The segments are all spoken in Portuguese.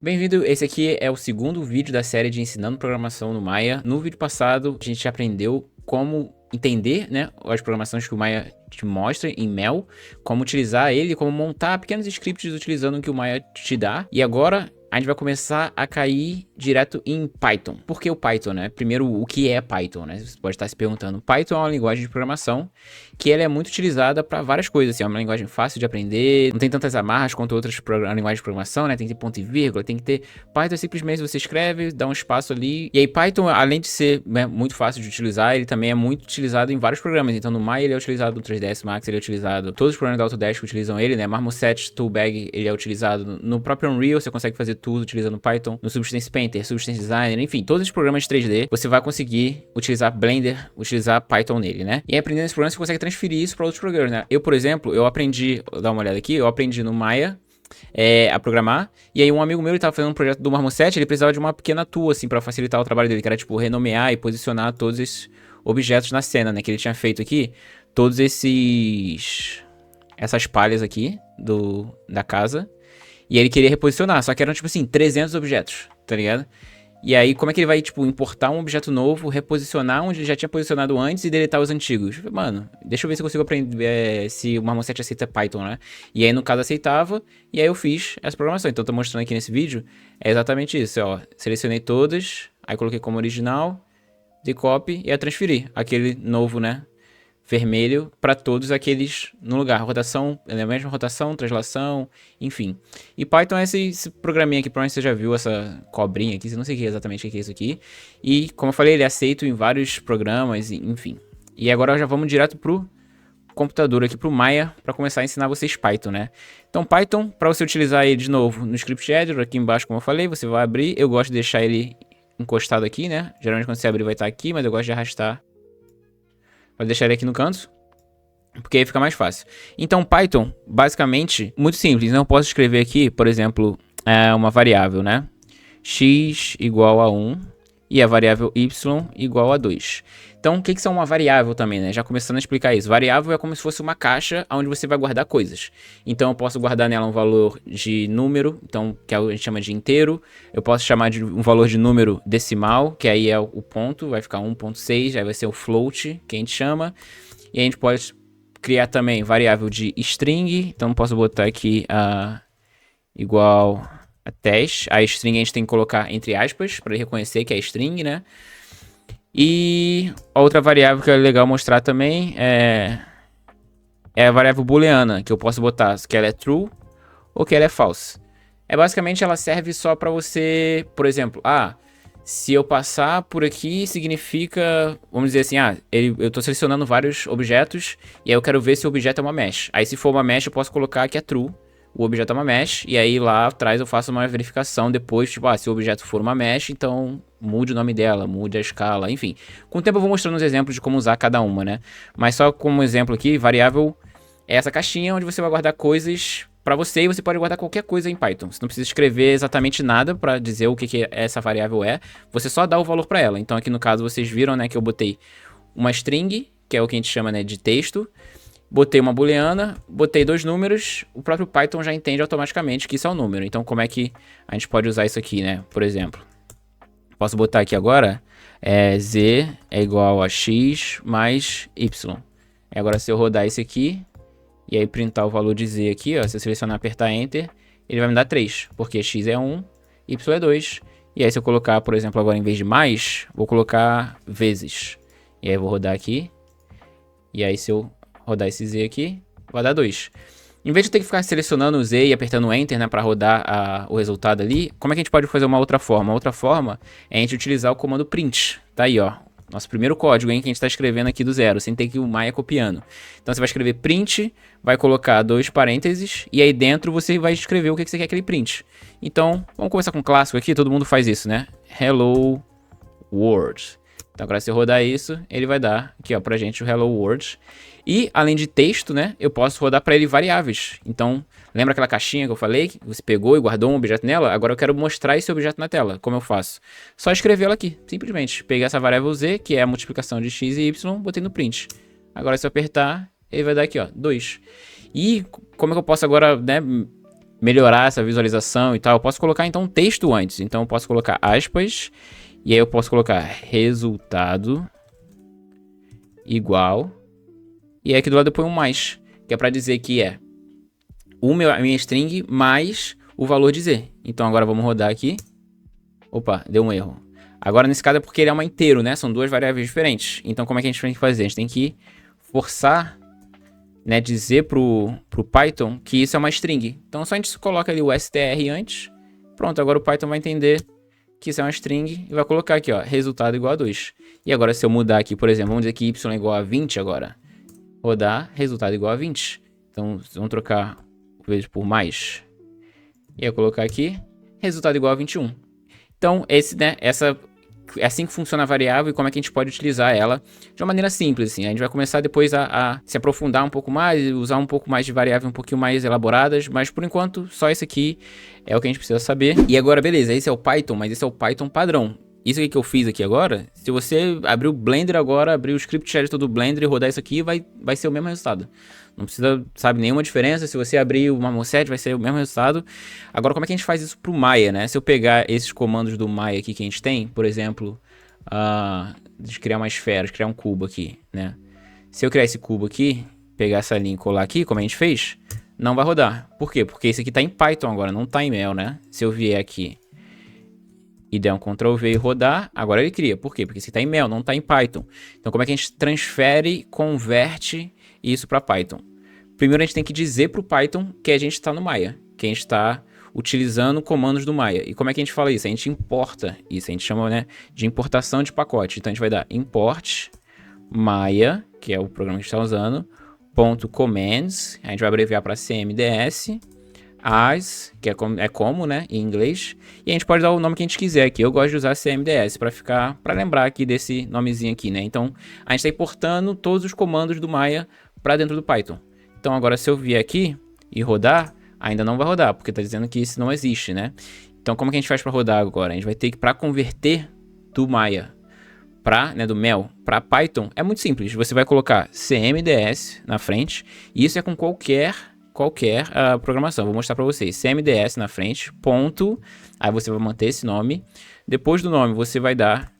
Bem-vindo, esse aqui é o segundo vídeo da série de Ensinando Programação no Maya. No vídeo passado, a gente aprendeu como entender, né, as programações que o Maya te mostra em Mel, como utilizar ele, como montar pequenos scripts utilizando o que o Maya te dá. E agora a gente vai começar a cair direto em Python. Por que o Python, né? Primeiro, o que é Python, né? Você pode estar se perguntando. Python é uma linguagem de programação que ela é muito utilizada para várias coisas, assim, é uma linguagem fácil de aprender, não tem tantas amarras quanto outras linguagens de programação, né? Tem que ter ponto e vírgula, tem que ter... Python é simplesmente você escreve, dá um espaço ali. E aí Python, além de ser, né, muito fácil de utilizar, ele também é muito utilizado em vários programas. Então no Maya ele é utilizado no 3ds Max, ele é utilizado... Todos os programas da Autodesk utilizam ele, né? Marmoset, Toolbag, ele é utilizado no próprio Unreal, você consegue fazer tudo utilizando Python. No Substance Painter, Substance Designer, enfim, todos os programas de 3D, você vai conseguir utilizar Blender, utilizar Python nele, né? E aprendendo esse programa, você consegue transferir isso para outros programas, né? Eu, por exemplo, eu aprendi, vou dar uma olhada aqui, eu aprendi no Maya a programar, e aí um amigo meu, ele tava fazendo um projeto do Marmoset, ele precisava de uma pequena tool, assim, para facilitar o trabalho dele, que era, tipo, renomear e posicionar todos esses objetos na cena, né? Que ele tinha feito aqui, todos essas palhas aqui da casa, e aí ele queria reposicionar, só que eram, tipo assim, 300 objetos, tá ligado? E aí, como é que ele vai, tipo, importar um objeto novo, reposicionar onde ele já tinha posicionado antes e deletar os antigos? Mano, deixa eu ver se eu consigo aprender se o Marmoset aceita Python, né? E aí, no caso, aceitava, e aí eu fiz essa programação. Então, eu tô mostrando aqui nesse vídeo, é exatamente isso, ó. Selecionei todas, aí coloquei como original, de copy, e aí transferi aquele novo, né? Vermelho para todos aqueles no lugar. Rotação, é a mesma rotação, translação, enfim. E Python é esse programinha aqui, provavelmente você já viu essa cobrinha aqui, você não sei exatamente o que é isso aqui. E, como eu falei, ele é aceito em vários programas, enfim. E agora já vamos direto pro computador aqui, pro Maya, para começar a ensinar vocês Python, né? Então, Python, para você utilizar ele de novo no Script Editor, aqui embaixo, como eu falei, você vai abrir. Eu gosto de deixar ele encostado aqui, né? Geralmente quando você abrir vai estar aqui, mas eu gosto de arrastar. Vou deixar ele aqui no canto, porque aí fica mais fácil. Então, Python, basicamente, muito simples. Eu posso escrever aqui, por exemplo, uma variável, né? X igual a 1 e a variável Y igual a 2. Então, o que é uma variável também, né? Já começando a explicar isso. Variável é como se fosse uma caixa onde você vai guardar coisas. Então, eu posso guardar nela um valor de número, então, que a gente chama de inteiro. Eu posso chamar de um valor de número decimal, que aí é o ponto, vai ficar 1.6, aí vai ser o float, que a gente chama. E a gente pode criar também variável de string, então posso botar aqui igual a teste. A string a gente tem que colocar entre aspas, para ele reconhecer que é string, né? E outra variável que é legal mostrar também é a variável booleana, que eu posso botar que ela é true ou que ela é false. Basicamente ela serve só para você, por exemplo, se eu passar por aqui significa, vamos dizer assim, eu estou selecionando vários objetos e aí eu quero ver se o objeto é uma mesh. Aí se for uma mesh eu posso colocar que é true, o objeto é uma mesh, e aí lá atrás eu faço uma verificação depois, tipo, se o objeto for uma mesh, então mude o nome dela, mude a escala, enfim. Com o tempo eu vou mostrando os exemplos de como usar cada uma, né? Mas só como exemplo aqui, variável é essa caixinha onde você vai guardar coisas para você, e você pode guardar qualquer coisa em Python. Você não precisa escrever exatamente nada para dizer o que essa variável é, você só dá o valor para ela. Então aqui no caso vocês viram, né, que eu botei uma string, que é o que a gente chama, né, de texto, botei uma booleana, botei 2 números, o próprio Python já entende automaticamente que isso é um número. Então como é que a gente pode usar isso aqui, né? Por exemplo, posso botar aqui agora, z é igual a x mais y. E agora se eu rodar esse aqui, e aí printar o valor de z aqui, ó, se eu selecionar e apertar Enter, ele vai me dar 3, porque x é 1, y é 2. E aí se eu colocar, por exemplo, agora em vez de mais, vou colocar vezes. E aí eu vou rodar aqui, e aí se eu rodar esse z aqui, vai dar 2. Em vez de ter que ficar selecionando o z e apertando Enter, né, para rodar o resultado ali, como é que a gente pode fazer uma outra forma? Uma outra forma é a gente utilizar o comando print. Tá aí, ó. Nosso primeiro código, hein, que a gente está escrevendo aqui do zero, sem ter que o Maya copiando. Então você vai escrever print, vai colocar 2 parênteses, e aí dentro você vai escrever o que você quer que ele print. Então, vamos começar com um clássico aqui, todo mundo faz isso, né? Hello World. Então agora se eu rodar isso, ele vai dar aqui, ó, pra gente o Hello World. E, além de texto, né, eu posso rodar para ele variáveis. Então, lembra aquela caixinha que eu falei? Que você pegou e guardou um objeto nela? Agora eu quero mostrar esse objeto na tela. Como eu faço? Só escrevê-lo aqui, simplesmente. Peguei essa variável z, que é a multiplicação de x e y, botei no print. Agora se eu apertar, ele vai dar aqui, ó, 2. E como é que eu posso agora, né, melhorar essa visualização e tal, eu posso colocar então texto antes. Então eu posso colocar aspas, e aí eu posso colocar resultado igual, e aí aqui do lado eu ponho um mais, que é para dizer que é a minha string mais o valor de z. Então agora vamos rodar aqui. Opa, deu um erro. Agora nesse caso é porque ele é uma inteiro, né? São duas variáveis diferentes. Então como é que a gente tem que fazer? A gente tem que forçar, né, dizer pro Python que isso é uma string. Então só a gente coloca ali o str antes. Pronto, agora o Python vai entender que isso é uma string e vai colocar aqui, ó, resultado igual a 2. E agora se eu mudar aqui, por exemplo, vamos dizer que y é igual a 20 agora. Rodar, resultado igual a 20. Então vamos trocar vezes por mais. E eu colocar aqui, resultado igual a 21. Então é assim que funciona a variável e como é que a gente pode utilizar ela de uma maneira simples, assim. A gente vai começar depois a se aprofundar um pouco mais, usar um pouco mais de variáveis um pouquinho mais elaboradas, mas por enquanto só isso aqui é o que a gente precisa saber. E agora, beleza, esse é o Python, mas esse é o Python padrão. Isso aqui que eu fiz aqui agora, se você abrir o Blender agora, abrir o script editor do Blender e rodar isso aqui, vai ser o mesmo resultado. Não precisa, sabe, nenhuma diferença. Se você abrir o Marmoset, vai ser o mesmo resultado. Agora, como é que a gente faz isso pro Maya, né? Se eu pegar esses comandos do Maya aqui que a gente tem, por exemplo, de criar uma esfera, de criar um cubo aqui, né? Se eu criar esse cubo aqui, pegar essa linha e colar aqui, como a gente fez, não vai rodar. Por quê? Porque esse aqui tá em Python agora, não tá em Mel, né? Se eu vier aqui e der um Ctrl V e rodar, agora ele cria. Por quê? Porque esse tá em Mel, não tá em Python. Então, como é que a gente transfere, converte isso para Python? Primeiro, a gente tem que dizer para o Python que a gente está no Maya, que a gente está utilizando comandos do Maya. E como é que a gente fala isso? A gente importa isso, a gente chama, né, de importação de pacote. Então, a gente vai dar import Maya, que é o programa que a gente está usando, .commands, a gente vai abreviar para CMDS, as, que é como, né, em inglês, e a gente pode dar o nome que a gente quiser aqui. Eu gosto de usar CMDS para lembrar aqui desse nomezinho aqui, né? Então, a gente está importando todos os comandos do Maya para dentro do Python. Então, agora se eu vier aqui e rodar, ainda não vai rodar, porque está dizendo que isso não existe, né? Então, como que a gente faz para rodar agora? A gente vai ter que, para converter do Maya do Mel para Python, é muito simples. Você vai colocar CMDS na frente, e isso é com qualquer programação. Vou mostrar para vocês. CMDS na frente, ponto, aí você vai manter esse nome. Depois do nome, você vai dar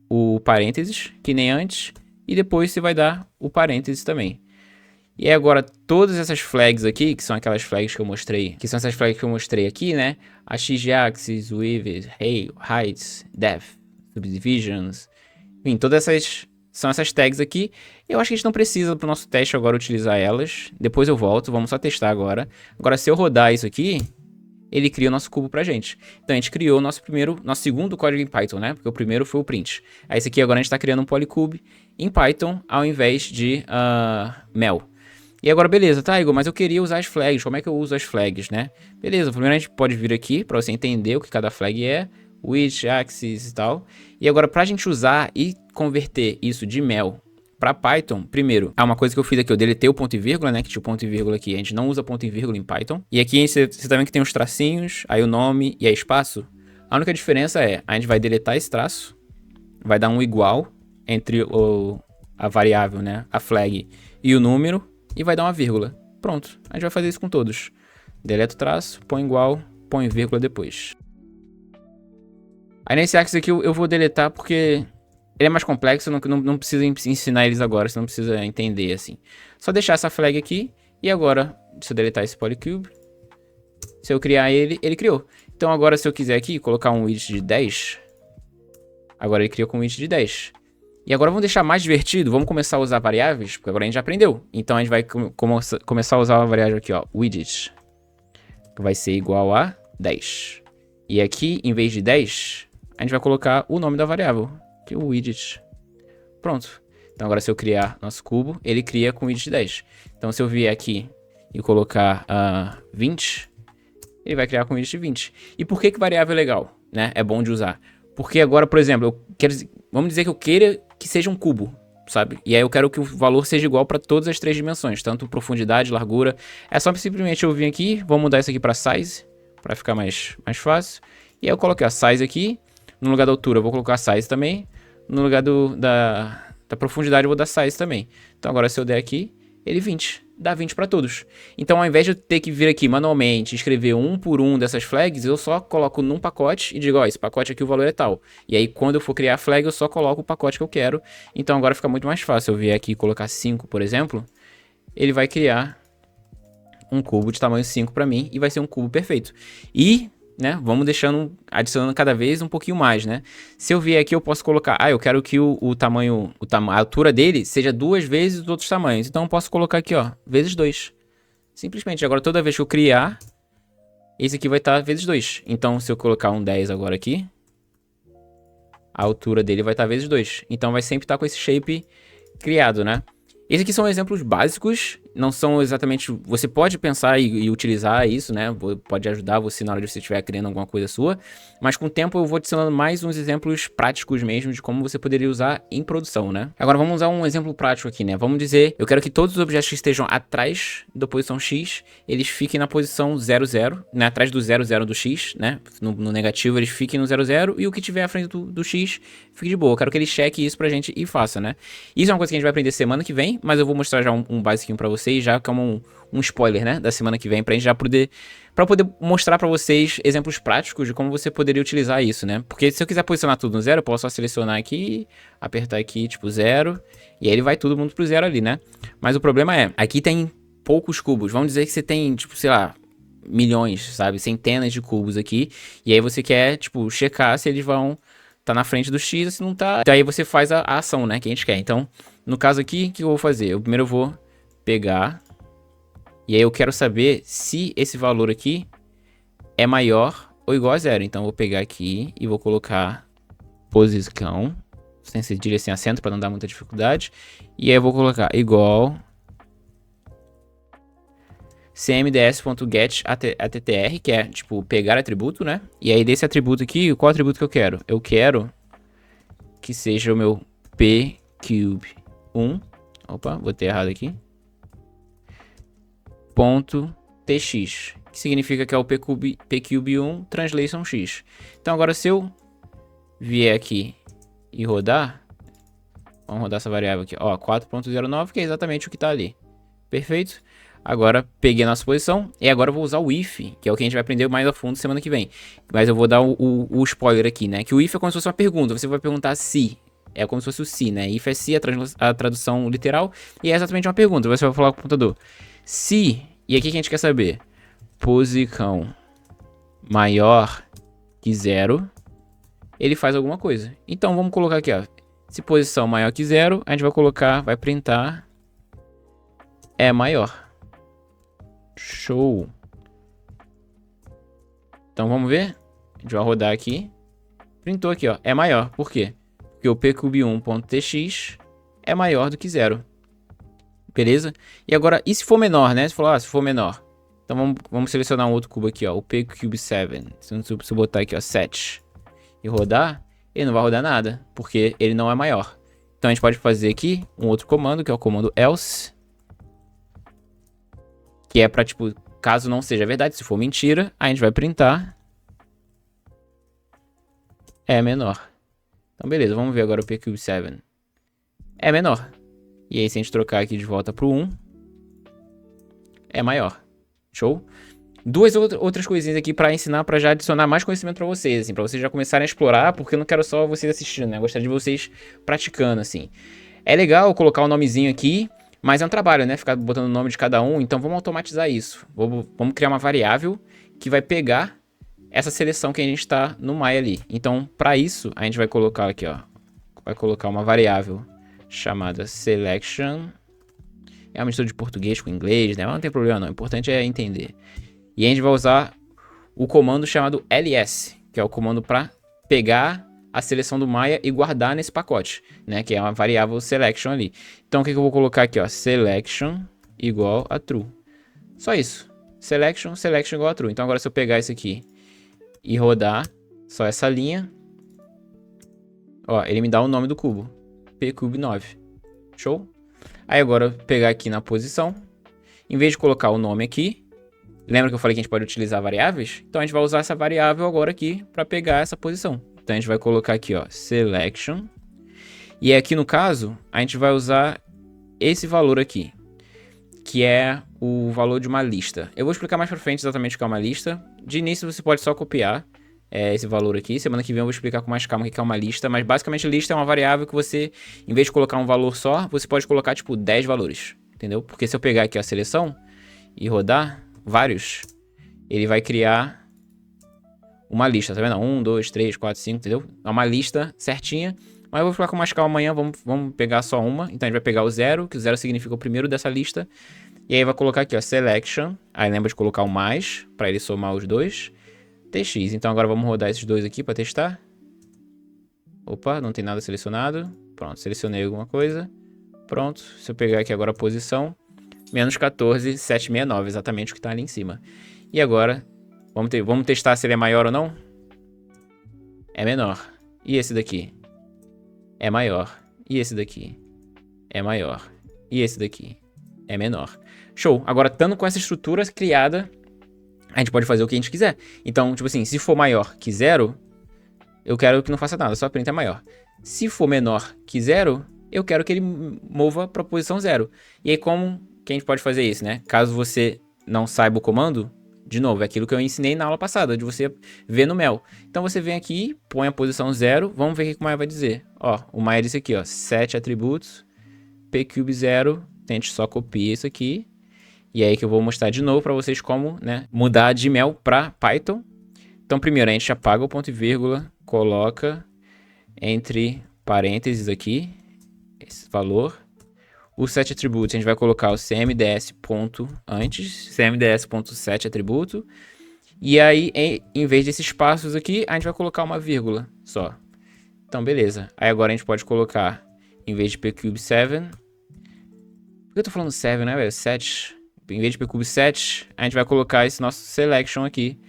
o parênteses, que nem antes, e depois você vai dar o parênteses também. E agora, todas essas flags aqui, que são aquelas flags que eu mostrei, aqui, né? A x-axis, width, heights, depth, subdivisions, enfim, todas essas são essas tags aqui. Eu acho que a gente não precisa para o nosso teste agora utilizar elas. Depois eu volto, vamos só testar agora. Agora, se eu rodar isso aqui, ele cria o nosso cubo pra gente. Então, a gente criou nosso segundo código em Python, né? Porque o primeiro foi o print. Aí, esse aqui agora a gente está criando um polycube em Python ao invés de Mel. E agora, beleza, tá, Igor, mas eu queria usar as flags. Como é que eu uso as flags, né? Beleza, primeiro a gente pode vir aqui para você entender o que cada flag é. Width, axis e tal. E agora, pra gente usar e converter isso de Mel para Python, primeiro, uma coisa que eu fiz aqui, eu deletei o ponto e vírgula, né, que tinha o ponto e vírgula aqui, a gente não usa ponto e vírgula em Python. E aqui você tá vendo que tem os tracinhos, aí o nome e aí espaço. A única diferença é, a gente vai deletar esse traço, vai dar um igual entre a variável, né, a flag e o número, e vai dar uma vírgula. Pronto, a gente vai fazer isso com todos. Deleta o traço, põe igual, põe vírgula depois. Aí nesse axis aqui eu vou deletar porque ele é mais complexo, não precisa ensinar eles agora, você não precisa entender assim. Só deixar essa flag aqui, e agora, se eu deletar esse polycube, se eu criar ele criou. Então agora se eu quiser aqui colocar um width de 10, agora ele criou com um width de 10. E agora vamos deixar mais divertido, vamos começar a usar variáveis, porque agora a gente já aprendeu. Então a gente vai começar a usar uma variável aqui, ó, width, que vai ser igual a 10. E aqui, em vez de 10, a gente vai colocar o nome da variável, que é o widget. Pronto. Então agora se eu criar nosso cubo, ele cria com widget 10. Então se eu vier aqui e colocar 20, ele vai criar com widget 20. E por que variável é legal, né? É bom de usar. Porque agora, por exemplo, vamos dizer que eu queira que seja um cubo, sabe? E aí eu quero que o valor seja igual para todas as três dimensões, tanto profundidade, largura. É só simplesmente eu vir aqui, vou mudar isso aqui para size, para ficar mais fácil. E aí eu coloquei a size aqui. No lugar da altura eu vou colocar size também. No lugar da profundidade eu vou dar size também. Então agora se eu der aqui, ele 20. dá 20 para todos. Então, ao invés de eu ter que vir aqui manualmente, escrever um por um dessas flags, eu só coloco num pacote e digo, ó, esse pacote aqui o valor é tal. E aí, quando eu for criar a flag, eu só coloco o pacote que eu quero. Então, agora fica muito mais fácil. Eu vier aqui e colocar 5, por exemplo, ele vai criar um cubo de tamanho 5 para mim e vai ser um cubo perfeito. E, né, vamos adicionando cada vez um pouquinho mais, né? Se eu vier aqui, eu posso colocar, eu quero que a altura dele seja 2 vezes os outros tamanhos. Então eu posso colocar aqui, ó, vezes 2. Simplesmente, agora toda vez que eu criar, esse aqui vai estar vezes 2. Então se eu colocar um 10 agora aqui, a altura dele vai estar vezes 2. Então vai sempre estar com esse shape criado, né? Esses aqui são exemplos básicos, não são exatamente... Você pode pensar e utilizar isso, né? Pode ajudar você na hora de você estiver criando alguma coisa sua. Mas com o tempo eu vou adicionando mais uns exemplos práticos mesmo de como você poderia usar em produção, né? Agora vamos usar um exemplo prático aqui, né? Vamos dizer, eu quero que todos os objetos que estejam atrás da posição X, eles fiquem na posição 00, né? Atrás do 00 do X, né? No negativo eles fiquem no 00 e o que tiver à frente do X fique de boa. Eu quero que ele cheque isso pra gente e faça, né? Isso é uma coisa que a gente vai aprender semana que vem, mas eu vou mostrar já um basiquinho pra vocês, já que é um spoiler, né, da semana que vem, pra gente já poder mostrar pra vocês exemplos práticos de como você poderia utilizar isso, né? Porque se eu quiser posicionar tudo no 0, eu posso só selecionar aqui, apertar aqui, tipo 0, e aí ele vai todo mundo pro 0 ali, né? Mas o problema é, aqui tem poucos cubos, vamos dizer que você tem, tipo, sei lá, milhões, sabe? Centenas de cubos aqui, e aí você quer, tipo, checar se eles vão tá na frente do X, se não tá, daí você faz a ação, né, que a gente quer. Então, no caso aqui, o que eu vou fazer? Primeiro eu vou pegar, e aí eu quero saber se esse valor aqui é maior ou igual a 0. Então, eu vou pegar aqui e vou colocar posição, sem cedilha, sem acento, para não dar muita dificuldade. E aí eu vou colocar igual cmds.getAttr, que é, tipo, pegar atributo, né? E aí desse atributo aqui, qual atributo que eu quero? Eu quero que seja o meu pcube1. Opa, botei errado aqui. .tx, que significa que é o pcube1 translation x. Então agora se eu vier aqui e rodar, vamos rodar essa variável aqui, ó, 4.09, que é exatamente o que tá ali. Perfeito? Agora peguei a nossa posição e agora eu vou usar o if, que é o que a gente vai aprender mais a fundo semana que vem. Mas eu vou dar o spoiler aqui, né? Que o if é como se fosse uma pergunta, você vai perguntar se. É como se fosse o se, né? If é se, a tradução literal, e é exatamente uma pergunta. Você vai falar com o computador. Se, e aqui que a gente quer saber, posição maior que 0, ele faz alguma coisa. Então vamos colocar aqui, ó. Se posição maior que 0, a gente vai colocar, vai printar é maior. Show. Então vamos ver. A gente vai rodar aqui. Printou aqui, ó. É maior. Por quê? Porque o pcube1.tx é maior do que 0. Beleza? E agora, e se for menor, né? Você falou, se for menor. Então vamos selecionar um outro cubo aqui, ó. O pcube7. Se eu botar aqui, ó, 7. E rodar, ele não vai rodar nada. Porque ele não é maior. Então a gente pode fazer aqui um outro comando, que é o comando else. Que é pra, tipo, caso não seja verdade, se for mentira, a gente vai printar é menor. Então, beleza, vamos ver agora o pcube7. É menor. E aí, se a gente trocar aqui de volta pro 1, é maior. Show? Duas outras coisinhas aqui pra ensinar, pra já adicionar mais conhecimento pra vocês, assim, pra vocês já começarem a explorar, porque eu não quero só vocês assistindo, né? Eu gostaria de vocês praticando, assim. É legal colocar o nomezinho aqui, mas é um trabalho, né? Ficar botando o nome de cada um. Então vamos automatizar isso. Vamos criar uma variável que vai pegar essa seleção que a gente está no my ali. Então, para isso, a gente vai colocar aqui, ó. Vai colocar uma variável chamada selection. É uma mistura de português com inglês, né? Mas não tem problema não. O importante é entender. E a gente vai usar o comando chamado ls, que é o comando para pegar a seleção do Maya e guardar nesse pacote, né? Que é uma variável selection ali. Então, o que eu vou colocar aqui, ó? Selection igual a true. Só isso. Selection igual a true. Então, agora se eu pegar isso aqui e rodar só essa linha, ó, ele me dá o nome do cubo. pcube9. Show? Aí, agora, pegar aqui na posição. Em vez de colocar o nome aqui, lembra que eu falei que a gente pode utilizar variáveis? Então, a gente vai usar essa variável agora aqui para pegar essa posição. Então, a gente vai colocar aqui, ó, selection. E aqui, no caso, a gente vai usar esse valor aqui. que é o valor de uma lista. Eu vou explicar mais pra frente exatamente o que é uma lista. De início você pode só copiar esse valor aqui. Semana que vem eu vou explicar com mais calma o que é uma lista, mas basicamente lista é uma variável que você, em vez de colocar um valor só, você pode colocar tipo 10 valores, entendeu? Porque se eu pegar aqui a seleção e rodar vários, ele vai criar uma lista, tá vendo? 1, 2, 3, 4, 5, entendeu? É uma lista certinha. Mas eu vou ficar com mais calma amanhã, vamos pegar só uma. Então a gente vai pegar o 0, que o 0 significa o primeiro dessa lista. E aí vai colocar aqui, ó, selection. Aí lembra de colocar o mais, para ele somar os dois. TX. Então agora vamos rodar esses dois aqui para testar. Opa, não tem nada selecionado. Pronto, selecionei alguma coisa. Pronto, se eu pegar aqui agora a posição, menos 14,769, exatamente o que está ali em cima. E agora, vamos testar se ele é maior ou não? É menor. E esse daqui? É maior. E esse daqui? É maior. E esse daqui? É menor. Show. Agora, estando com essa estrutura criada, a gente pode fazer o que a gente quiser. Então, tipo assim, se for maior que 0, eu quero que não faça nada, só print é maior. Se for menor que 0, eu quero que ele mova para a posição 0. E aí, como que a gente pode fazer isso, né? Caso você não saiba o comando, de novo, é aquilo que eu ensinei na aula passada, de você ver no Mel. Então você vem aqui, põe a posição 0, vamos ver o que o Maia vai dizer. Ó, o Maia disse aqui, ó, set atributos, pcube 0, tente só copiar isso aqui. E aí que eu vou mostrar de novo para vocês como, né, mudar de Mel para Python. Então primeiro a gente apaga o ponto e vírgula, coloca entre parênteses aqui, esse valor. O set atributos, a gente vai colocar o cmds ponto antes, cmds ponto set atributo. E aí, em vez desses espaços aqui, a gente vai colocar uma vírgula só. Então, beleza. Aí agora a gente pode colocar, em vez de pcube 7... Por que eu tô falando 7, né, velho? 7. Em vez de pcube 7, a gente vai colocar esse nosso selection aqui,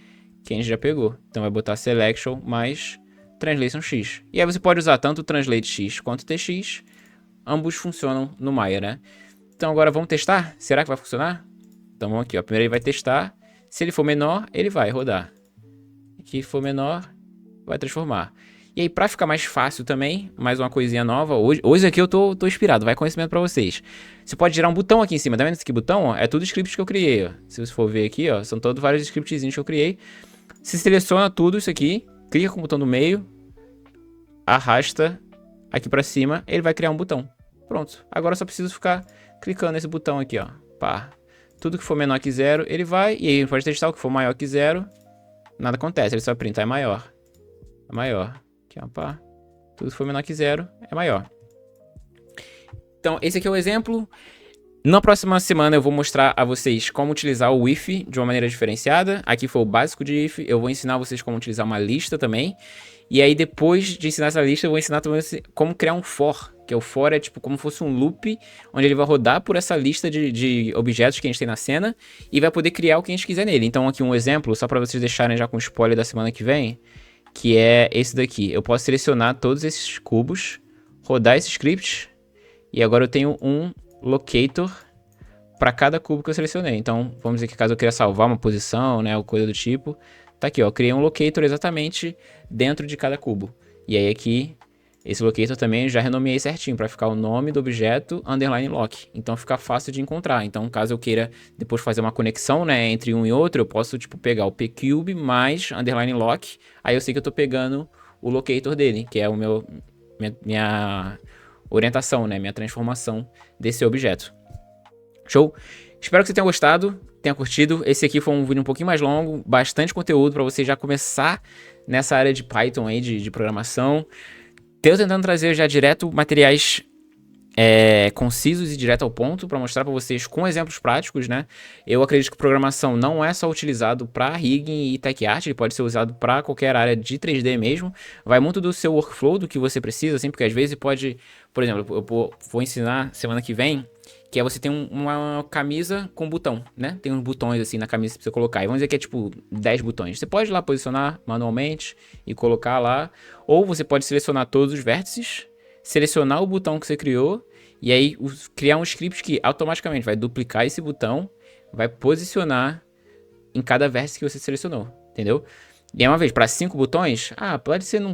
que a gente já pegou. Então vai botar selection mais translation x. E aí você pode usar tanto o translate x quanto o tx. Ambos funcionam no Maya, né? Então agora vamos testar? Será que vai funcionar? Então vamos aqui, ó. Primeiro ele vai testar. Se ele for menor, ele vai rodar. Se for menor, vai transformar. E aí, pra ficar mais fácil também, mais uma coisinha nova. Hoje aqui eu tô inspirado, vai conhecimento pra vocês. Você pode gerar um botão aqui em cima. Tá vendo esse aqui botão? Ó? É tudo scripts que eu criei, ó. Se você for ver aqui, ó, são todos vários scriptzinhos que eu criei. Você seleciona tudo isso aqui, clica com o botão no meio, arrasta aqui pra cima, ele vai criar um botão. Pronto. Agora eu só preciso ficar clicando nesse botão aqui, ó. Pá. Tudo que for menor que 0, ele vai. E aí ele pode testar o que for maior que 0. Nada acontece, ele só printa, é maior. É maior. Aqui, ó, pá. Tudo que for menor que 0 é maior. Então, esse aqui é o exemplo. Na próxima semana eu vou mostrar a vocês como utilizar o if de uma maneira diferenciada. Aqui foi o básico de if. Eu vou ensinar vocês como utilizar uma lista também. E aí, depois de ensinar essa lista, eu vou ensinar também como criar um for. Que o for é tipo como se fosse um loop, onde ele vai rodar por essa lista de objetos que a gente tem na cena e vai poder criar o que a gente quiser nele. Então, aqui um exemplo, só para vocês deixarem já com spoiler da semana que vem, que é esse daqui. Eu posso selecionar todos esses cubos, rodar esse script, e agora eu tenho um locator para cada cubo que eu selecionei. Então, vamos dizer que caso eu queira salvar uma posição, né, ou coisa do tipo, tá aqui, ó, eu criei um locator exatamente dentro de cada cubo. E aí aqui, esse locator também eu já renomeei certinho para ficar o nome do objeto underline lock. Então fica fácil de encontrar. Então caso eu queira depois fazer uma conexão, né, entre um e outro, eu posso tipo pegar o pcube mais underline lock. Aí eu sei que eu tô pegando o locator dele, que é o minha orientação, né, minha transformação desse objeto. Show? Espero que você tenha gostado, tenha curtido. Esse aqui foi um vídeo um pouquinho mais longo, bastante conteúdo para você já começar nessa área de Python aí, de programação. Tô tentando trazer já direto materiais concisos e direto ao ponto para mostrar para vocês com exemplos práticos, né? Eu acredito que programação não é só utilizado para rigging e tech art, ele pode ser usado para qualquer área de 3D mesmo. Vai muito do seu workflow, do que você precisa, assim, porque às vezes pode, por exemplo, eu vou ensinar semana que vem, que é você tem uma camisa com botão, né? Tem uns botões assim na camisa pra você colocar. E vamos dizer que é tipo 10 botões. Você pode ir lá posicionar manualmente e colocar lá. Ou você pode selecionar todos os vértices, selecionar o botão que você criou e aí criar um script que automaticamente vai duplicar esse botão, vai posicionar em cada vértice que você selecionou, entendeu? E uma vez, para 5 botões,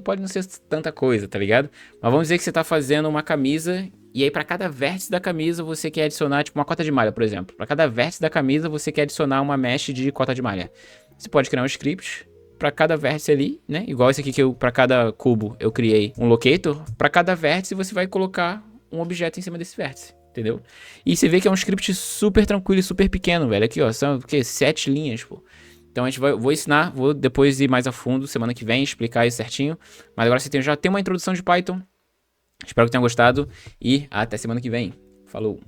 pode não ser tanta coisa, tá ligado? Mas vamos dizer que você tá fazendo uma camisa E aí, para cada vértice da camisa, você quer adicionar, tipo, uma cota de malha, por exemplo. Para cada vértice da camisa, você quer adicionar uma mesh de cota de malha. Você pode criar um script para cada vértice ali, né? Igual esse aqui que para cada cubo eu criei um locator. Para cada vértice, você vai colocar um objeto em cima desse vértice, entendeu? E você vê que é um script super tranquilo e super pequeno, velho. Aqui, ó, são o quê? 7 linhas, pô. Então vou ensinar, vou depois ir mais a fundo semana que vem, explicar isso certinho. Mas agora você já tem uma introdução de Python. Espero que tenham gostado e até semana que vem. Falou!